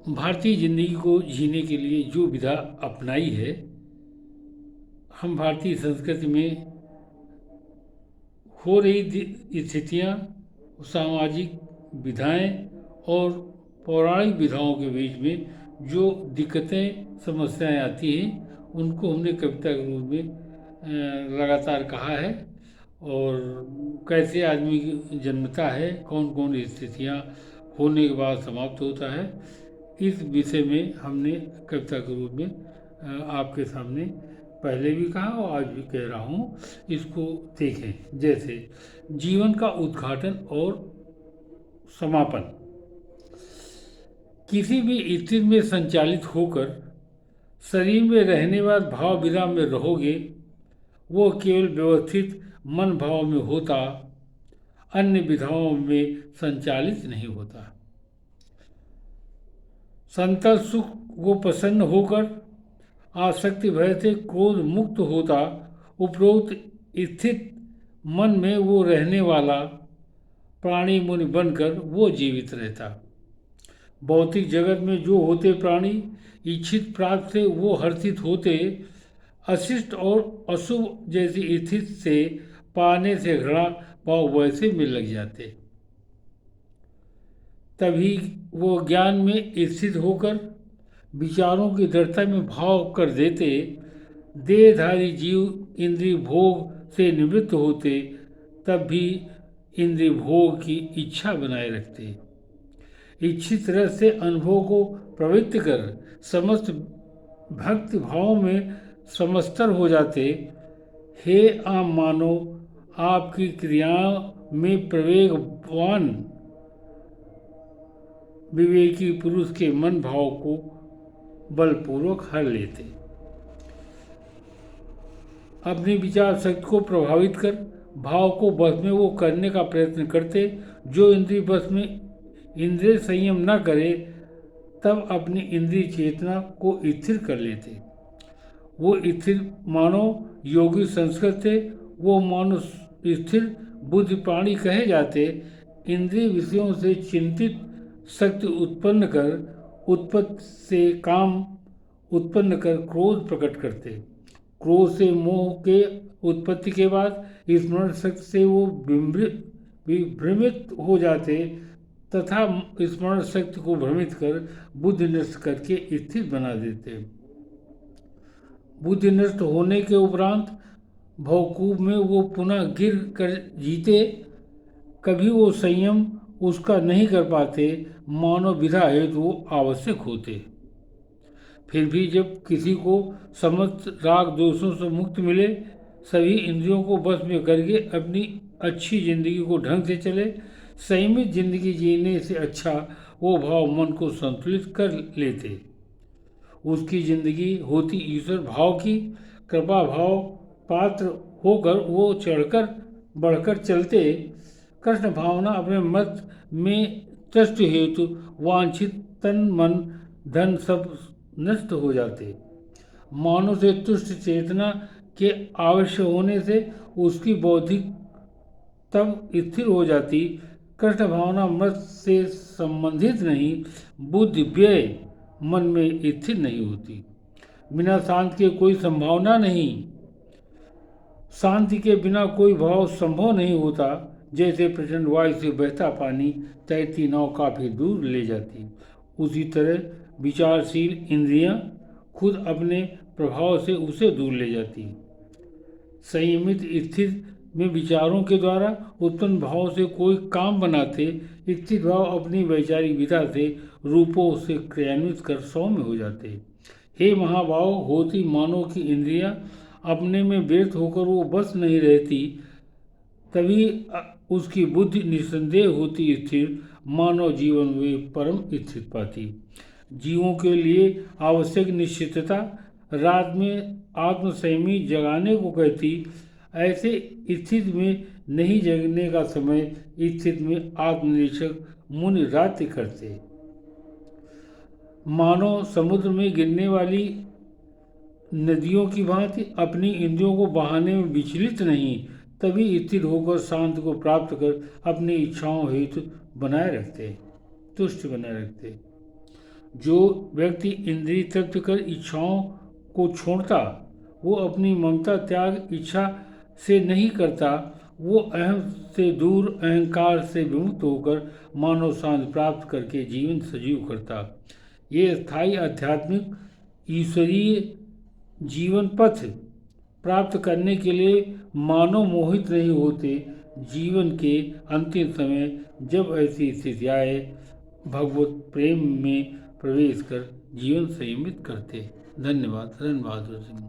भारतीय ज़िंदगी को जीने के लिए जो विधा अपनाई है, हम भारतीय संस्कृति में हो रही स्थितियाँ, सामाजिक विधाएं और पौराणिक विधाओं के बीच में जो दिक्कतें समस्याएं आती हैं, उनको हमने कविता के रूप में लगातार कहा है। और कैसे आदमी जन्मता है, कौन कौन स्थितियाँ होने के बाद समाप्त होता है, इस विषय में हमने कविता के रूप में आपके सामने पहले भी कहा और आज भी कह रहा हूँ। इसको देखें। जैसे जीवन का उद्घाटन और समापन। किसी भी स्थिति में संचालित होकर शरीर में रहने वाले भाव विधा में रहोगे, वो केवल व्यवस्थित मन भाव में होता, अन्य विधाओं में संचालित नहीं होता। संतल सुख वो प्रसन्न होकर आसक्ति भय से क्रोध मुक्त होता, उपरोक्त स्थित मन में वो रहने वाला प्राणी मुनि बनकर वो जीवित रहता। भौतिक जगत में जो होते प्राणी इच्छित प्राप्त से वो हर्षित होते, अशिष्ट और अशुभ जैसी स्थिति से पाने से घृणा भाव वैसे में लग जाते। तभी वो ज्ञान में स्थित होकर विचारों की दृढ़ता में भाव कर देते, देहधारी जीव इंद्रिय भोग से निवृत्त होते, तब भी इंद्रिय भोग की इच्छा बनाए रखते। इच्छित रस से अनुभव को प्रवृत्त कर समस्त भक्ति भाव में समस्तर हो जाते। हे आम मानो, आपकी क्रियाओं में प्रवेगवान विवेकी पुरुष के मन भाव को बलपूर्वक हर लेते। अपनी विचार शक्ति को प्रभावित कर भाव को बस में वो करने का प्रयत्न करते। जो इंद्रिय बस में इंद्रिय संयम न करे, तब अपनी इंद्रिय चेतना को स्थिर कर लेते। वो स्थिर मानो योगी संस्कृत से वो मानो स्थिर बुद्धि प्राणी कहे जाते। इंद्रिय विषयों से चिंतित शक्ति उत्पन्न कर उत्पत्ति से काम उत्पन्न कर क्रोध प्रकट करते। क्रोध से मोह के उत्पत्ति के बाद स्मरण शक्ति से वो विभ्रमित हो जाते तथा स्मरण शक्ति को भ्रमित कर बुद्धि नष्ट करके स्थिर बना देते। बुद्धि नष्ट होने के उपरांत भवकूप में वो पुनः गिर कर जीते। कभी वो संयम उसका नहीं कर पाते, मानव विधा हेतु वो आवश्यक होते। फिर भी जब किसी को समस्त राग दोषों से मुक्त मिले, सभी इंद्रियों को बस में करके अपनी अच्छी जिंदगी को ढंग से चले, संयमित जिंदगी जीने से अच्छा वो भाव मन को संतुलित कर लेते। उसकी जिंदगी होती ईश्वर भाव की, कृपा भाव पात्र होकर वो चढ़कर बढ़कर चलते। कृष्ण भावना अपने मत में तृष्ट हेतु वांछित तन मन धन सब नष्ट हो जाते। मानव से तुष्ट चेतना के आवश्य होने से उसकी बौद्धिक तब स्थिर हो जाती। कृष्ण भावना मत से संबंधित नहीं, बुद्धि व्यय मन में स्थिर नहीं होती। बिना शांति के कोई संभावना नहीं, शांति के बिना कोई भाव संभव नहीं होता। जैसे प्रचंड वायु से बहता पानी तैरती नाव काफी दूर ले जाती, उसी तरह विचारशील इंद्रियां खुद अपने प्रभाव से उसे दूर ले जाती। संयमित स्थिति में विचारों के द्वारा उत्पन्न भाव से कोई काम बनाते। स्थित भाव अपनी वैचारिक विधा से रूपों से क्रियान्वित कर सौम्य हो जाते। हे महाभाव, होती मानव की इंद्रियां अपने में व्यर्थ होकर वो बस नहीं रहती, तभी उसकी बुद्धि निसंदेह होती स्थिर। मानव जीवन में परम स्थित पाती। जीवों के लिए आवश्यक निश्चितता रात में आत्मसंयमी जगाने को कहती। ऐसे स्थिति में नहीं जगने का समय स्थिति में आत्मनिरीक्षक मुनि रात्रि करते। मानव समुद्र में गिरने वाली नदियों की भांति अपनी इंद्रियों को बहाने में विचलित नहीं, तभी स्थिर होकर शांति को प्राप्त कर अपनी इच्छाओं हेतु बनाए रखते, तुष्ट बनाए रखते। जो व्यक्ति इंद्रिय तृप्त कर इच्छाओं को छोड़ता, वो अपनी ममता त्याग इच्छा से नहीं करता, वो अहम से दूर अहंकार से विमुक्त होकर मानव शांति प्राप्त करके जीवन सजीव करता। ये स्थायी आध्यात्मिक ईश्वरीय जीवन पथ प्राप्त करने के लिए मानव मोहित नहीं होते। जीवन के अंतिम समय जब ऐसी स्थिति आए, भगवत प्रेम में प्रवेश कर जीवन संयमित करते। धन्यवाद। रन बहादुर सिंह।